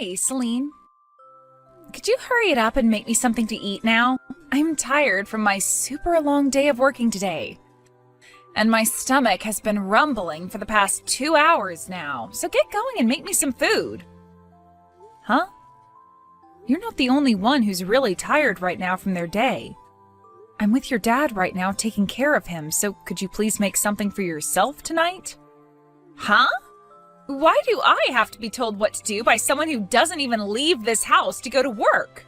Hey, Seline. Could you hurry it up and make me something to eat now? I'm tired from my super long day of working today. And my stomach has been rumbling for the past 2 hours now, so get going and make me some food. Huh? You're not the only one who's really tired right now from their day. I'm with your dad right now taking care of him, so could you please make something for yourself tonight? Huh? Why do I have to be told what to do by someone who doesn't even leave this house to go to work?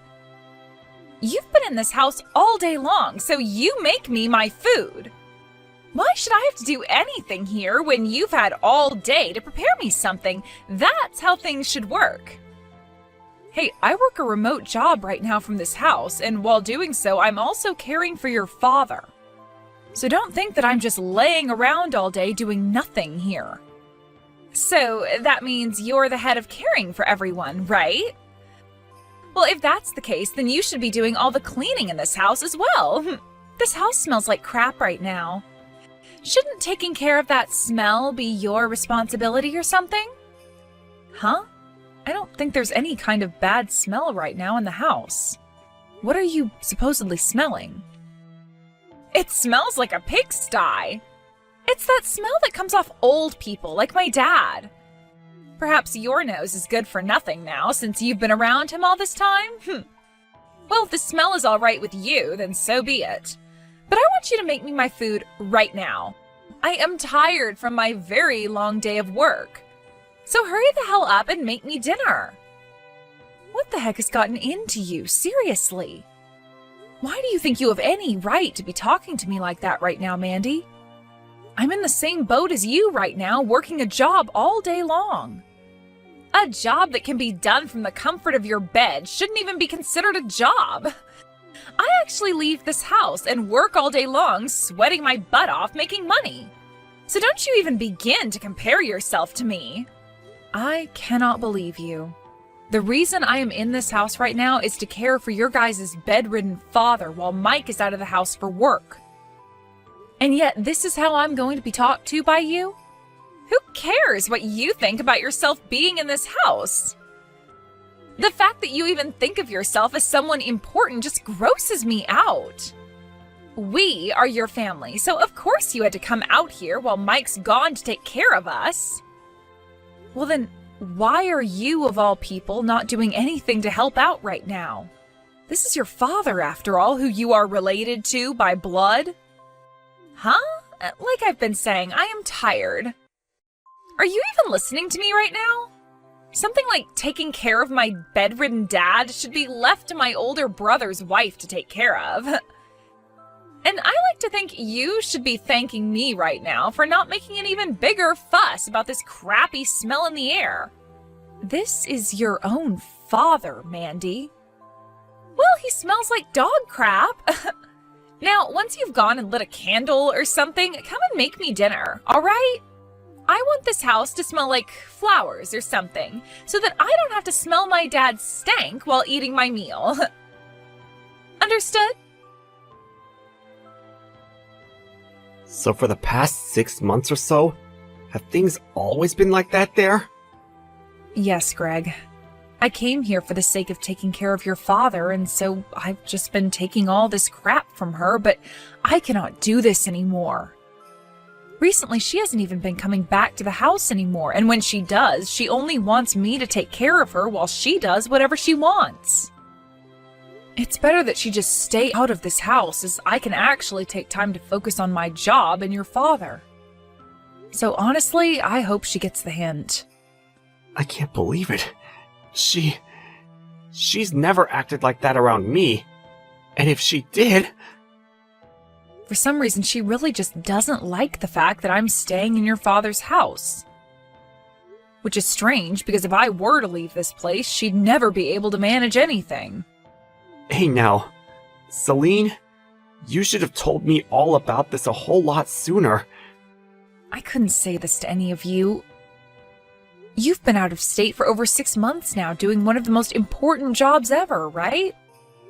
You've been in this house all day long, so you make me my food. Why should I have to do anything here when you've had all day to prepare me something? That's how things should work. Hey, I work a remote job right now from this house, and while doing so, I'm also caring for your father. So don't think that I'm just laying around all day doing nothing here. So that means you're the head of caring for everyone, right? Well, if that's the case, then you should be doing all the cleaning in this house as well. This house smells like crap right now. Shouldn't taking care of that smell be your responsibility or something? Huh? I don't think there's any kind of bad smell right now in the house. What are you supposedly smelling? It smells like a pigsty. It's that smell that comes off old people, like my dad. Perhaps your nose is good for nothing now, since you've been around him all this time? Well, if the smell is all right with you, then so be it. But I want you to make me my food right now. I am tired from my very long day of work. So hurry the hell up and make me dinner. What the heck has gotten into you, seriously? Why do you think you have any right to be talking to me like that right now, Mandy? I'm in the same boat as you right now, working a job all day long. A job that can be done from the comfort of your bed shouldn't even be considered a job. I actually leave this house and work all day long, sweating my butt off making money. So don't you even begin to compare yourself to me. I cannot believe you. The reason I am in this house right now is to care for your guys' bedridden father while Mike is out of the house for work. And yet this is how I'm going to be talked to by you? Who cares what you think about yourself being in this house? The fact that you even think of yourself as someone important just grosses me out. We are your family, so of course you had to come out here while Mike's gone to take care of us. Well then, why are you, of all people, not doing anything to help out right now? This is your father, after all, who you are related to by blood. Huh? Like I've been saying, I am tired. Are you even listening to me right now? Something like taking care of my bedridden dad should be left to my older brother's wife to take care of. And I like to think you should be thanking me right now for not making an even bigger fuss about this crappy smell in the air. This is your own father, Mandy. Well, he smells like dog crap. Now, once you've gone and lit a candle or something, come and make me dinner, all right? I want this house to smell like flowers or something, so that I don't have to smell my dad's stank while eating my meal. Understood? So for the past 6 months or so, have things always been like that there? Yes, Greg. I came here for the sake of taking care of your father, and so I've just been taking all this crap from her, but I cannot do this anymore. Recently, she hasn't even been coming back to the house anymore, and when she does, she only wants me to take care of her while she does whatever she wants. It's better that she just stay out of this house, as I can actually take time to focus on my job and your father. So honestly, I hope she gets the hint. I can't believe it. She's never acted like that around me. And if she did... For some reason, she really just doesn't like the fact that I'm staying in your father's house. Which is strange, because if I were to leave this place, she'd never be able to manage anything. Hey now, Seline, you should have told me all about this a whole lot sooner. I couldn't say this to any of you. You've been out of state for over 6 months now, doing one of the most important jobs ever, right?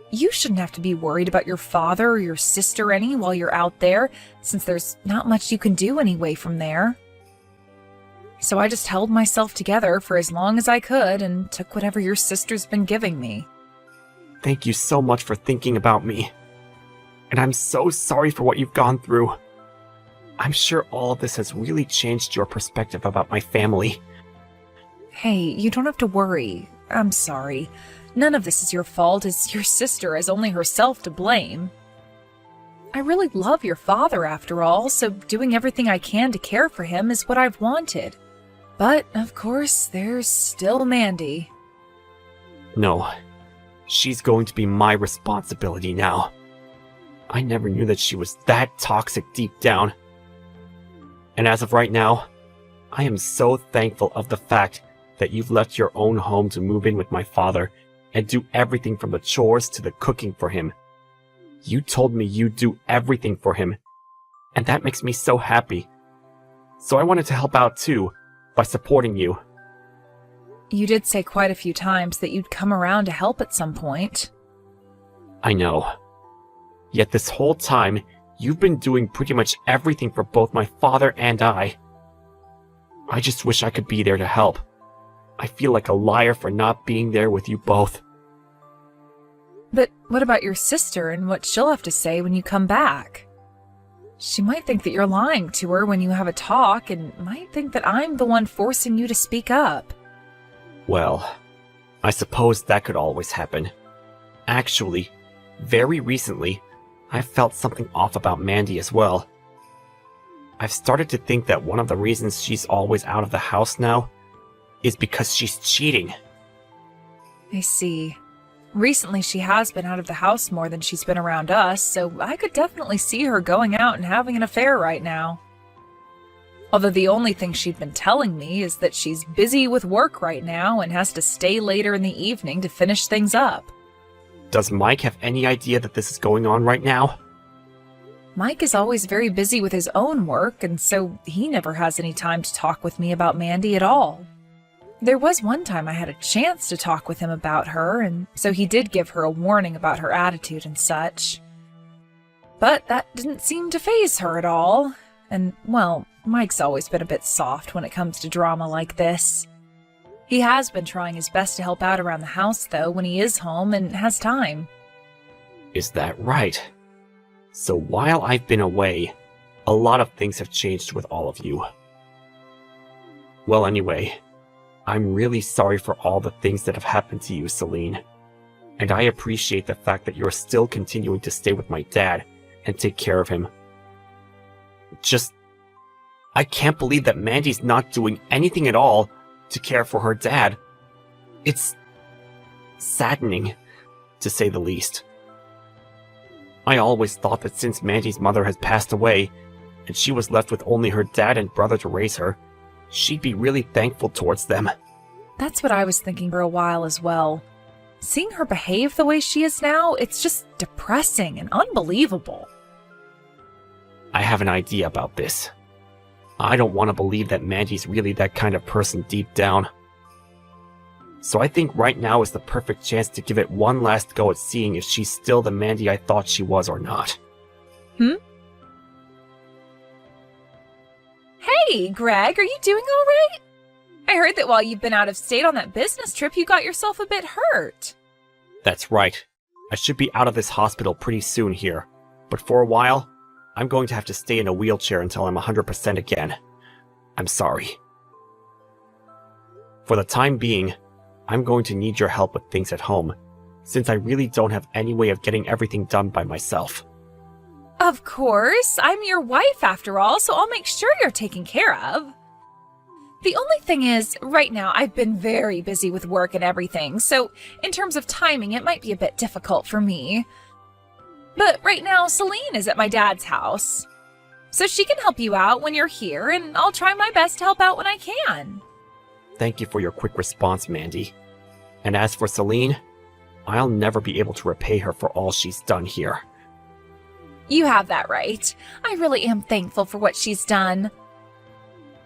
You shouldn't have to be worried about your father or your sister any while you're out there, since there's not much you can do anyway from there. So I just held myself together for as long as I could and took whatever your sister's been giving me. Thank you so much for thinking about me. And I'm so sorry for what you've gone through. I'm sure all of this has really changed your perspective about my family. Hey, you don't have to worry. I'm sorry. None of this is your fault, as your sister has only herself to blame. I really love your father after all, so doing everything I can to care for him is what I've wanted. But, of course, there's still Mandy. No, she's going to be my responsibility now. I never knew that she was that toxic deep down. And as of right now, I am so thankful of the fact that you've left your own home to move in with my father and do everything from the chores to the cooking for him. You told me you'd do everything for him, and that makes me so happy. So I wanted to help out too, by supporting you. You did say quite a few times that you'd come around to help at some point. I know. Yet this whole time, you've been doing pretty much everything for both my father and I. I just wish I could be there to help. I feel like a liar for not being there with you both. But what about your sister and what she'll have to say when you come back? She might think that you're lying to her when you have a talk and might think that I'm the one forcing you to speak up. Well, I suppose that could always happen. Actually, very recently, I felt something off about Mandy as well. I've started to think that one of the reasons she's always out of the house now is because she's cheating. I see. Recently she has been out of the house more than she's been around us, so I could definitely see her going out and having an affair right now. Although the only thing she'd been telling me is that she's busy with work right now and has to stay later in the evening to finish things up. Does Mike have any idea that this is going on right now? Mike is always very busy with his own work, and so he never has any time to talk with me about Mandy at all. There was one time I had a chance to talk with him about her, and so he did give her a warning about her attitude and such. But that didn't seem to faze her at all, and, well, Mike's always been a bit soft when it comes to drama like this. He has been trying his best to help out around the house, though, when he is home and has time. Is that right? So while I've been away, a lot of things have changed with all of you. Well, anyway, I'm really sorry for all the things that have happened to you, Seline. And I appreciate the fact that you're still continuing to stay with my dad and take care of him. I can't believe that Mandy's not doing anything at all to care for her dad. It's saddening, to say the least. I always thought that since Mandy's mother has passed away, and she was left with only her dad and brother to raise her, she'd be really thankful towards them. That's what I was thinking for a while as well. Seeing her behave the way she is now, it's just depressing and unbelievable. I have an idea about this. I don't want to believe that Mandy's really that kind of person deep down. So I think right now is the perfect chance to give it one last go at seeing if she's still the Mandy I thought she was or not. Hey, Greg, are you doing all right? I heard that while you've been out of state on that business trip, you got yourself a bit hurt. That's right. I should be out of this hospital pretty soon here. But for a while, I'm going to have to stay in a wheelchair until I'm 100% again. I'm sorry. For the time being, I'm going to need your help with things at home, since I really don't have any way of getting everything done by myself. Of course, I'm your wife after all, so I'll make sure you're taken care of. The only thing is, right now I've been very busy with work and everything, so in terms of timing it might be a bit difficult for me. But right now Seline is at my dad's house, so she can help you out when you're here, and I'll try my best to help out when I can. Thank you for your quick response, Mandy. And as for Seline, I'll never be able to repay her for all she's done here. You have that right. I really am thankful for what she's done.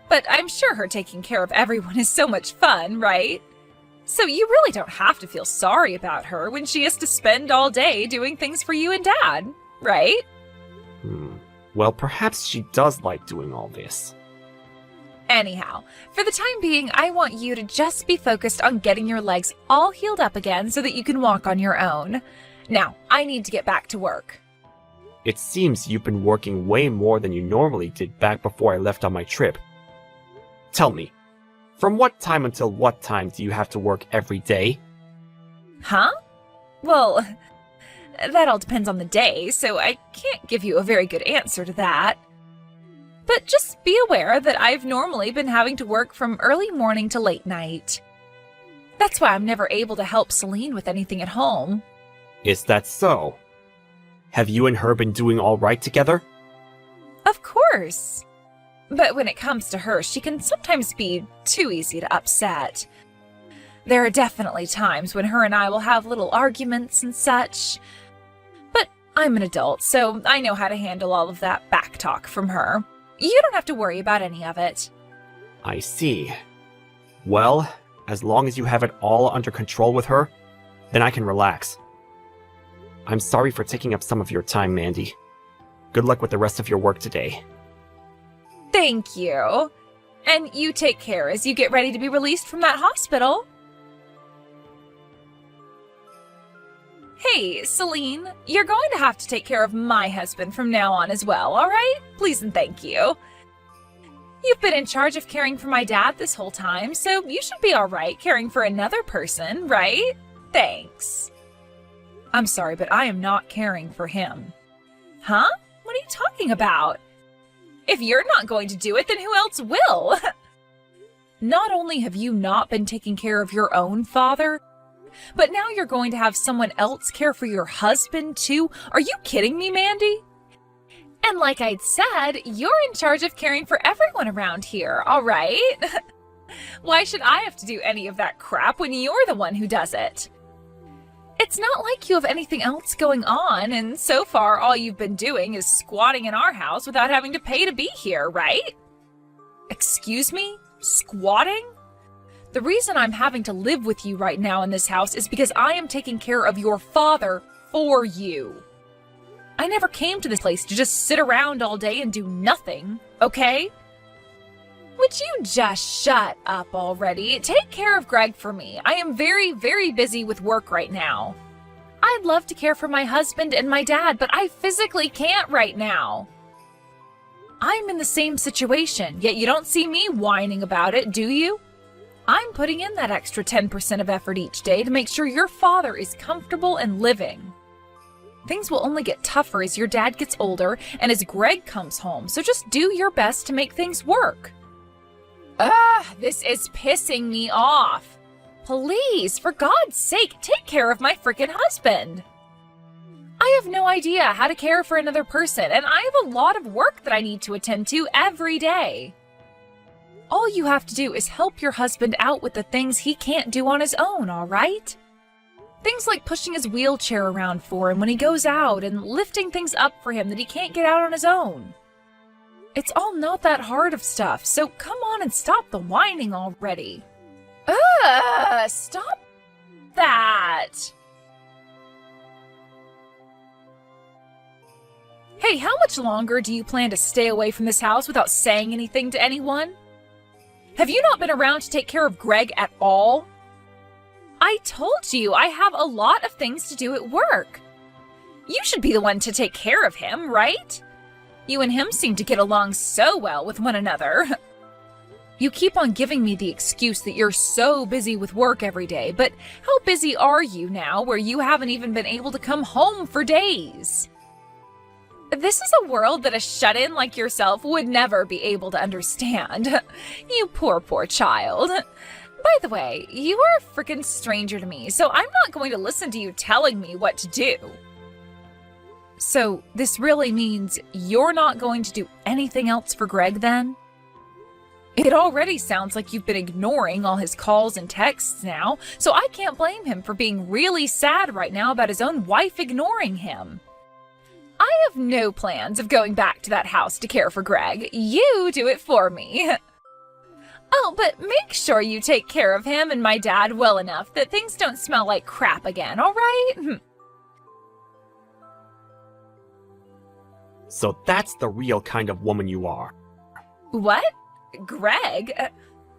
But I'm sure her taking care of everyone is so much fun, right? So you really don't have to feel sorry about her when she has to spend all day doing things for you and Dad, right? Well, perhaps she does like doing all this. Anyhow, for the time being, I want you to just be focused on getting your legs all healed up again so that you can walk on your own. Now, I need to get back to work. It seems you've been working way more than you normally did back before I left on my trip. Tell me, from what time until what time do you have to work every day? Huh? Well, that all depends on the day, so I can't give you a very good answer to that. But just be aware that I've normally been having to work from early morning to late night. That's why I'm never able to help Seline with anything at home. Is that so? Have you and her been doing all right together? Of course. But when it comes to her, she can sometimes be too easy to upset. There are definitely times when her and I will have little arguments and such. But I'm an adult, so I know how to handle all of that back talk from her. You don't have to worry about any of it. I see. Well, as long as you have it all under control with her, then I can relax. I'm sorry for taking up some of your time, Mandy. Good luck with the rest of your work today. Thank you. And you take care as you get ready to be released from that hospital. Hey, Seline, you're going to have to take care of my husband from now on as well, all right? Please and thank you. You've been in charge of caring for my dad this whole time, so you should be all right caring for another person, right? Thanks. I'm sorry, but I am not caring for him. Huh? What are you talking about? If you're not going to do it, then who else will? Not only have you not been taking care of your own father, but now you're going to have someone else care for your husband too? Are you kidding me, Mandy? And like I'd said, you're in charge of caring for everyone around here, all right? Why should I have to do any of that crap when you're the one who does it? It's not like you have anything else going on, and so far all you've been doing is squatting in our house without having to pay to be here, right? Excuse me? Squatting? The reason I'm having to live with you right now in this house is because I am taking care of your father for you. I never came to this place to just sit around all day and do nothing, okay? Would you just shut up already? Take care of Greg for me. I am very, very busy with work right now. I'd love to care for my husband and my dad, but I physically can't right now. I'm in the same situation, yet you don't see me whining about it, do you? I'm putting in that extra 10% of effort each day to make sure your father is comfortable and living. Things will only get tougher as your dad gets older and as Greg comes home, so just do your best to make things work. This is pissing me off. Please, for God's sake, take care of my frickin' husband. I have no idea how to care for another person, and I have a lot of work that I need to attend to every day. All you have to do is help your husband out with the things he can't do on his own, all right? Things like pushing his wheelchair around for him when he goes out and lifting things up for him that he can't get out on his own. It's all not that hard of stuff, so come on and stop the whining already. Stop that! Hey, how much longer do you plan to stay away from this house without saying anything to anyone? Have you not been around to take care of Greg at all? I told you I have a lot of things to do at work. You should be the one to take care of him, right? You and him seem to get along so well with one another. You keep on giving me the excuse that you're so busy with work every day, but how busy are you now where you haven't even been able to come home for days? This is a world that a shut-in like yourself would never be able to understand. You poor, poor child. By the way, you are a frickin' stranger to me, so I'm not going to listen to you telling me what to do. So, this really means you're not going to do anything else for Greg then? It already sounds like you've been ignoring all his calls and texts now, so I can't blame him for being really sad right now about his own wife ignoring him. I have no plans of going back to that house to care for Greg. You do it for me. Oh, but make sure you take care of him and my dad well enough that things don't smell like crap again, all right? So that's the real kind of woman you are. What? Greg,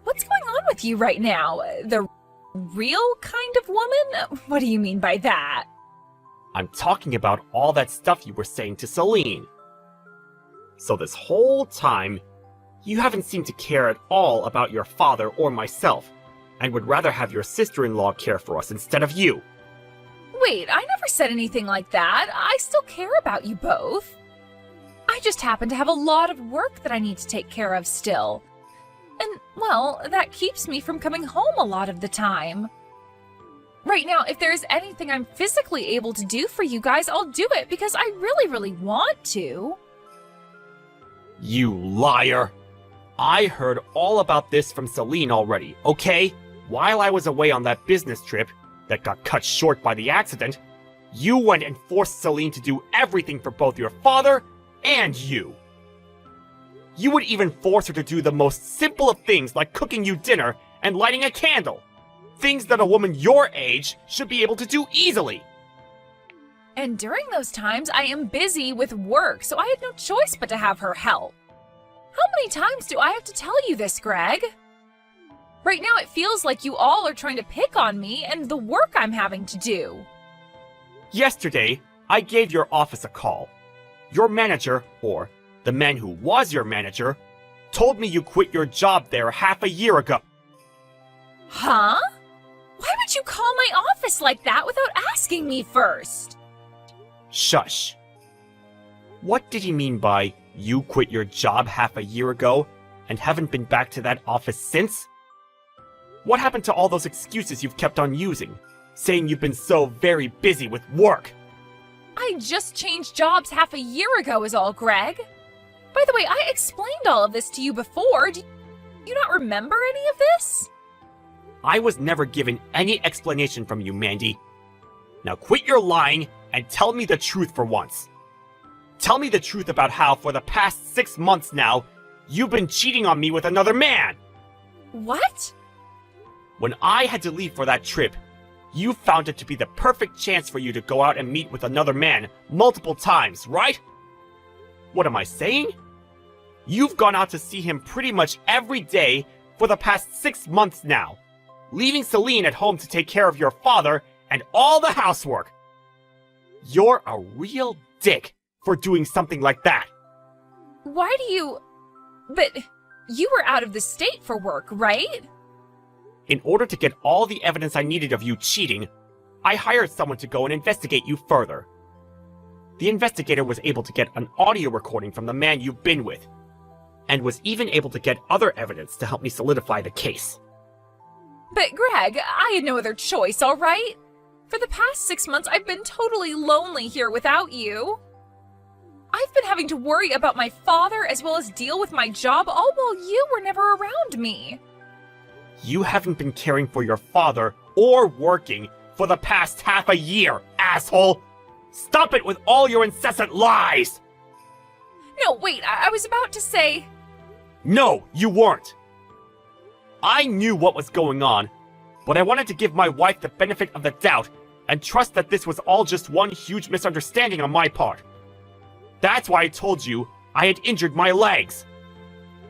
what's going on with you right now? The real kind of woman? What do you mean by that? I'm talking about all that stuff you were saying to Seline. So this whole time, you haven't seemed to care at all about your father or myself, and would rather have your sister-in-law care for us instead of you. Wait, I never said anything like that. I still care about you both. I just happen to have a lot of work that I need to take care of still. And, well, that keeps me from coming home a lot of the time. Right now, if there's anything I'm physically able to do for you guys, I'll do it because I really, really want to. You liar! I heard all about this from Seline already, okay? While I was away on that business trip that got cut short by the accident, you went and forced Seline to do everything for both your father and you. You would even force her to do the most simple of things like cooking you dinner and lighting a candle. Things that a woman your age should be able to do easily. And during those times, I am busy with work, so I had no choice but to have her help. How many times do I have to tell you this, Greg? Right now, it feels like you all are trying to pick on me and the work I'm having to do. Yesterday, I gave your office a call. Your manager, or the man who was your manager, told me you quit your job there half a year ago. Huh? Why would you call my office like that without asking me first? Shush. What did he mean by you quit your job half a year ago and haven't been back to that office since? What happened to all those excuses you've kept on using, saying you've been so very busy with work? I just changed jobs half a year ago is all, Greg. By the way, I explained all of this to you before. Do you not remember any of this? I was never given any explanation from you, Mandy. Now quit your lying and tell me the truth for once. Tell me the truth about how, for the past 6 months now, you've been cheating on me with another man. What? When I had to leave for that trip, you found it to be the perfect chance for you to go out and meet with another man multiple times, right? What am I saying? You've gone out to see him pretty much every day for the past 6 months now, leaving Seline at home to take care of your father and all the housework. You're a real dick for doing something like that. Why do you... But you were out of the state for work, right? In order to get all the evidence I needed of you cheating, I hired someone to go and investigate you further. The investigator was able to get an audio recording from the man you've been with, and was even able to get other evidence to help me solidify the case. But Greg, I had no other choice, all right? For the past 6 months, I've been totally lonely here without you. I've been having to worry about my father as well as deal with my job, all while you were never around me. You haven't been caring for your father or working for the past half a year, asshole! Stop it with all your incessant lies! No, wait, I was about to say... No, you weren't! I knew what was going on, but I wanted to give my wife the benefit of the doubt and trust that this was all just one huge misunderstanding on my part. That's why I told you I had injured my legs.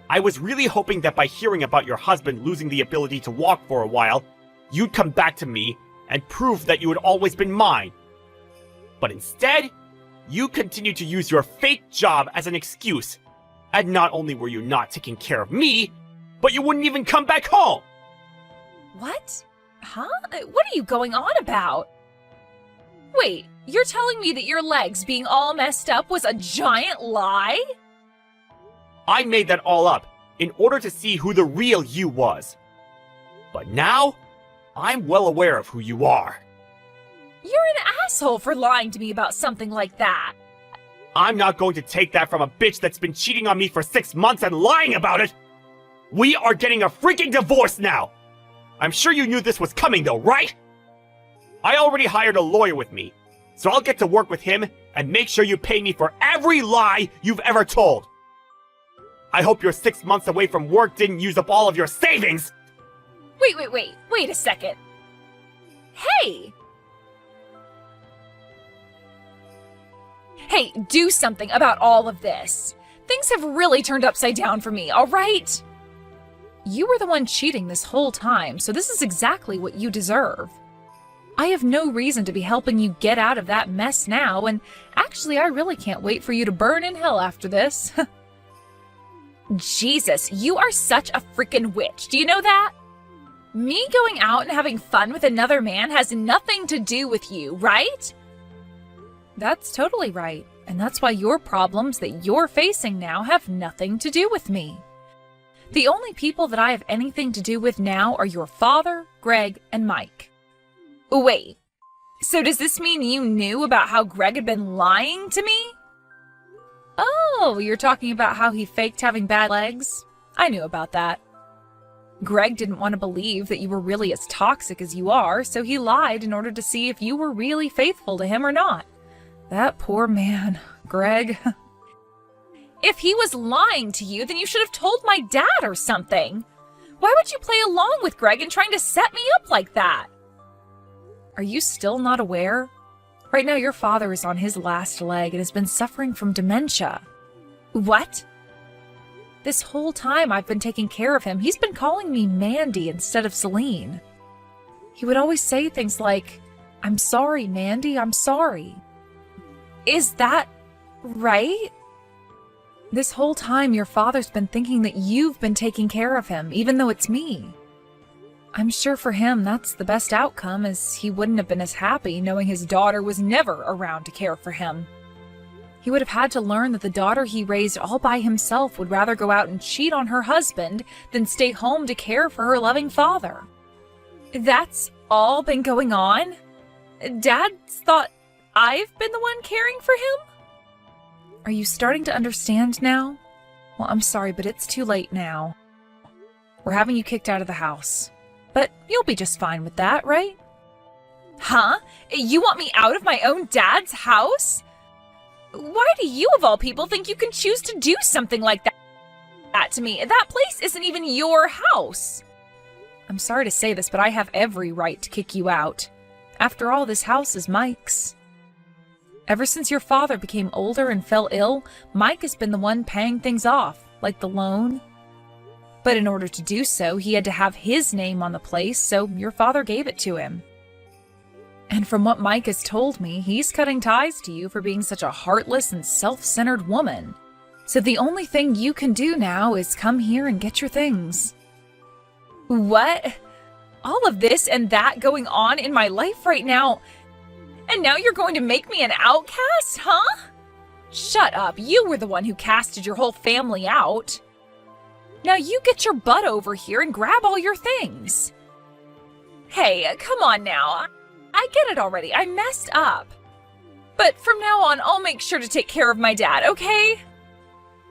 I was really hoping that by hearing about your husband losing the ability to walk for a while, you'd come back to me and prove that you had always been mine. But instead, you continued to use your fake job as an excuse. And not only were you not taking care of me, but you wouldn't even come back home! What? Huh? What are you going on about? Wait, you're telling me that your legs being all messed up was a giant lie? I made that all up in order to see who the real you was. But now, I'm well aware of who you are. You're an asshole for lying to me about something like that. I'm not going to take that from a bitch that's been cheating on me for 6 months and lying about it! We are getting a freaking divorce now! I'm sure you knew this was coming though, right? I already hired a lawyer with me, so I'll get to work with him and make sure you pay me for every lie you've ever told. I hope your 6 months away from work didn't use up all of your savings! Wait a second. Hey! Hey, do something about all of this. Things have really turned upside down for me, all right? You were the one cheating this whole time, so this is exactly what you deserve. I have no reason to be helping you get out of that mess now, and actually I really can't wait for you to burn in hell after this. Jesus, you are such a freaking witch, do you know that? Me going out and having fun with another man has nothing to do with you, right? That's totally right, and that's why your problems that you're facing now have nothing to do with me. The only people that I have anything to do with now are your father, Greg, and Mike. Wait, so does this mean you knew about how Greg had been lying to me? Oh, you're talking about how he faked having bad legs? I knew about that. Greg didn't want to believe that you were really as toxic as you are, so he lied in order to see if you were really faithful to him or not. That poor man, Greg. If he was lying to you, then you should have told my dad or something. Why would you play along with Greg and trying to set me up like that? Are you still not aware? Right now your father is on his last leg and has been suffering from dementia. What? This whole time I've been taking care of him, he's been calling me Mandy instead of Seline. He would always say things like, "I'm sorry, Mandy, I'm sorry." Is that right? This whole time your father's been thinking that you've been taking care of him, even though it's me. I'm sure for him that's the best outcome, as he wouldn't have been as happy knowing his daughter was never around to care for him. He would have had to learn that the daughter he raised all by himself would rather go out and cheat on her husband than stay home to care for her loving father. That's all been going on? Dad's thought I've been the one caring for him? Are you starting to understand now? Well, I'm sorry, but it's too late now. We're having you kicked out of the house. But you'll be just fine with that, right? Huh? You want me out of my own dad's house? Why do you, of all people, think you can choose to do something like that to me? That place isn't even your house. I'm sorry to say this, but I have every right to kick you out. After all, this house is Mike's. Ever since your father became older and fell ill, Mike has been the one paying things off, like the loan. But in order to do so, he had to have his name on the place, so your father gave it to him. And from what Mike has told me, he's cutting ties to you for being such a heartless and self-centered woman. So the only thing you can do now is come here and get your things. What? All of this and that going on in my life right now, and now you're going to make me an outcast, huh? Shut up, you were the one who casted your whole family out. Now you get your butt over here and grab all your things. Hey, come on now. I get it already. I messed up. But from now on, I'll make sure to take care of my dad, okay?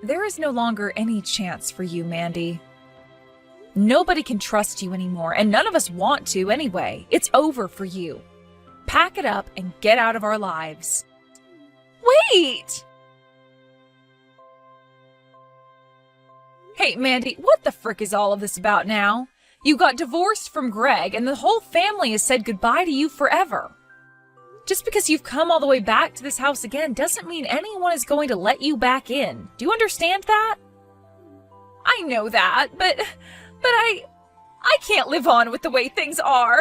There is no longer any chance for you, Mandy. Nobody can trust you anymore, and none of us want to anyway. It's over for you. Pack it up and get out of our lives. Wait! Hey, Mandy, what the frick is all of this about now? You got divorced from Greg, and the whole family has said goodbye to you forever. Just because you've come all the way back to this house again doesn't mean anyone is going to let you back in. Do you understand that? I know that, but I can't live on with the way things are.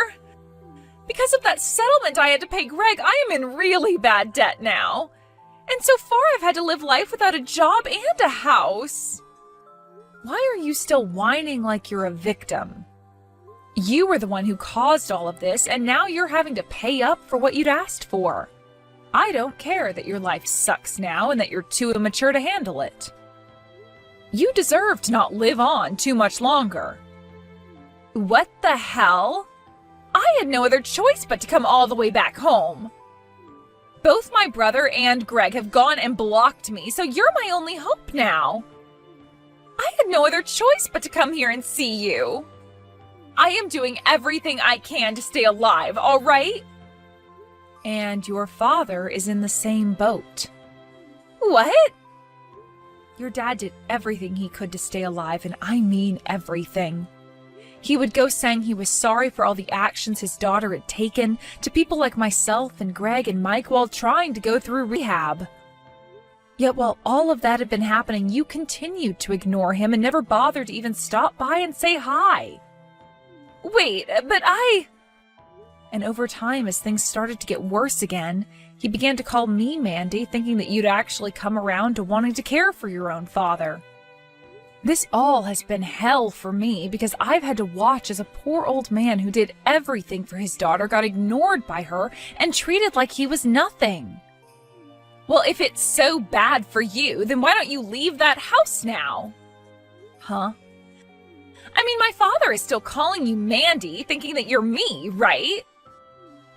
Because of that settlement I had to pay Greg, I am in really bad debt now. And so far I've had to live life without a job and a house. Why are you still whining like you're a victim? You were the one who caused all of this, and now you're having to pay up for what you'd asked for. I don't care that your life sucks now and that you're too immature to handle it. You deserve to not live on too much longer. What the hell? I had no other choice but to come all the way back home. Both my brother and Greg have gone and blocked me, so you're my only hope now. I had no other choice but to come here and see you. I am doing everything I can to stay alive, all right? And your father is in the same boat. What? Your dad did everything he could to stay alive, and I mean everything. He would go saying he was sorry for all the actions his daughter had taken to people like myself and Greg and Mike while trying to go through rehab. Yet while all of that had been happening, you continued to ignore him and never bothered to even stop by and say hi. Wait, but And over time, as things started to get worse again, he began to call me Mandy, thinking that you'd actually come around to wanting to care for your own father. This all has been hell for me because I've had to watch as a poor old man who did everything for his daughter got ignored by her and treated like he was nothing. Well, if it's so bad for you, then why don't you leave that house now? Huh? I mean, my father is still calling you Mandy, thinking that you're me, right?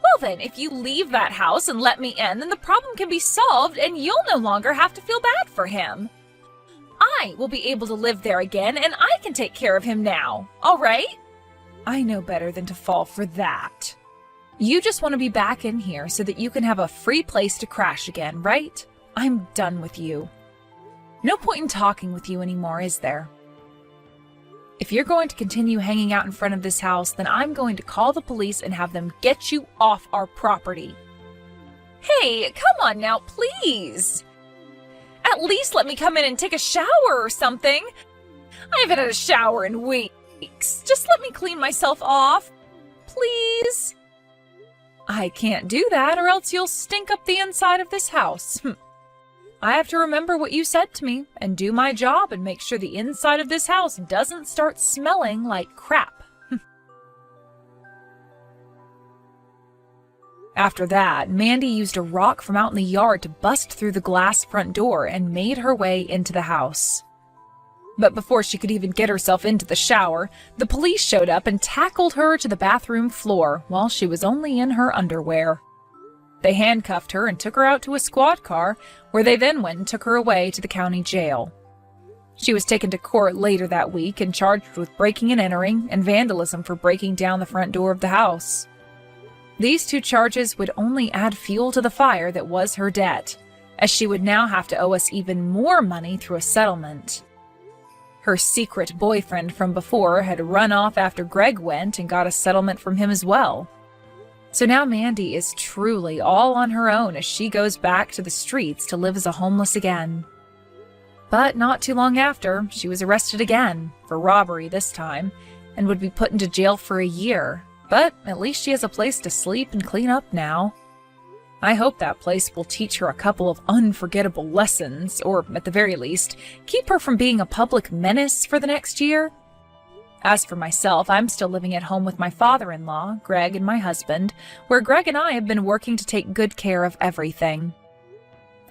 Well then, if you leave that house and let me in, then the problem can be solved and you'll no longer have to feel bad for him. I will be able to live there again and I can take care of him now, all right? I know better than to fall for that. You just want to be back in here so that you can have a free place to crash again, right? I'm done with you. No point in talking with you anymore, is there? If you're going to continue hanging out in front of this house, then I'm going to call the police and have them get you off our property. Hey, come on now, please. At least let me come in and take a shower or something. I haven't had a shower in weeks. Just let me clean myself off, please. I can't do that or else you'll stink up the inside of this house. I have to remember what you said to me and do my job and make sure the inside of this house doesn't start smelling like crap. After that, Mandy used a rock from out in the yard to bust through the glass front door and made her way into the house. But before she could even get herself into the shower, the police showed up and tackled her to the bathroom floor while she was only in her underwear. They handcuffed her and took her out to a squad car, where they then went and took her away to the county jail. She was taken to court later that week and charged with breaking and entering and vandalism for breaking down the front door of the house. These two charges would only add fuel to the fire that was her debt, as she would now have to owe us even more money through a settlement. Her secret boyfriend from before had run off after Greg went and got a settlement from him as well. So now Mandy is truly all on her own as she goes back to the streets to live as a homeless again. But not too long after, she was arrested again, for robbery this time, and would be put into jail for a year. But at least she has a place to sleep and clean up now. I hope that place will teach her a couple of unforgettable lessons, or at the very least, keep her from being a public menace for the next year. As for myself, I'm still living at home with my father-in-law, Greg, and my husband, where Greg and I have been working to take good care of everything.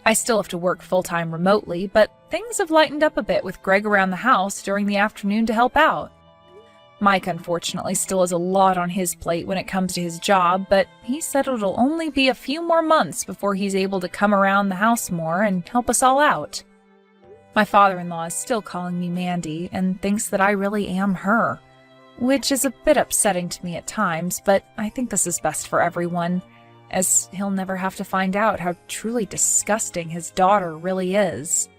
I still have to work full-time remotely, but things have lightened up a bit with Greg around the house during the afternoon to help out. Mike, unfortunately, still has a lot on his plate when it comes to his job, but he said it'll only be a few more months before he's able to come around the house more and help us all out. My father-in-law is still calling me Mandy and thinks that I really am her, which is a bit upsetting to me at times, but I think this is best for everyone, as he'll never have to find out how truly disgusting his daughter really is.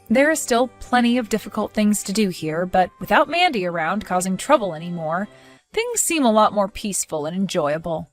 There are still plenty of difficult things to do here, but without Mandy around causing trouble anymore, things seem a lot more peaceful and enjoyable.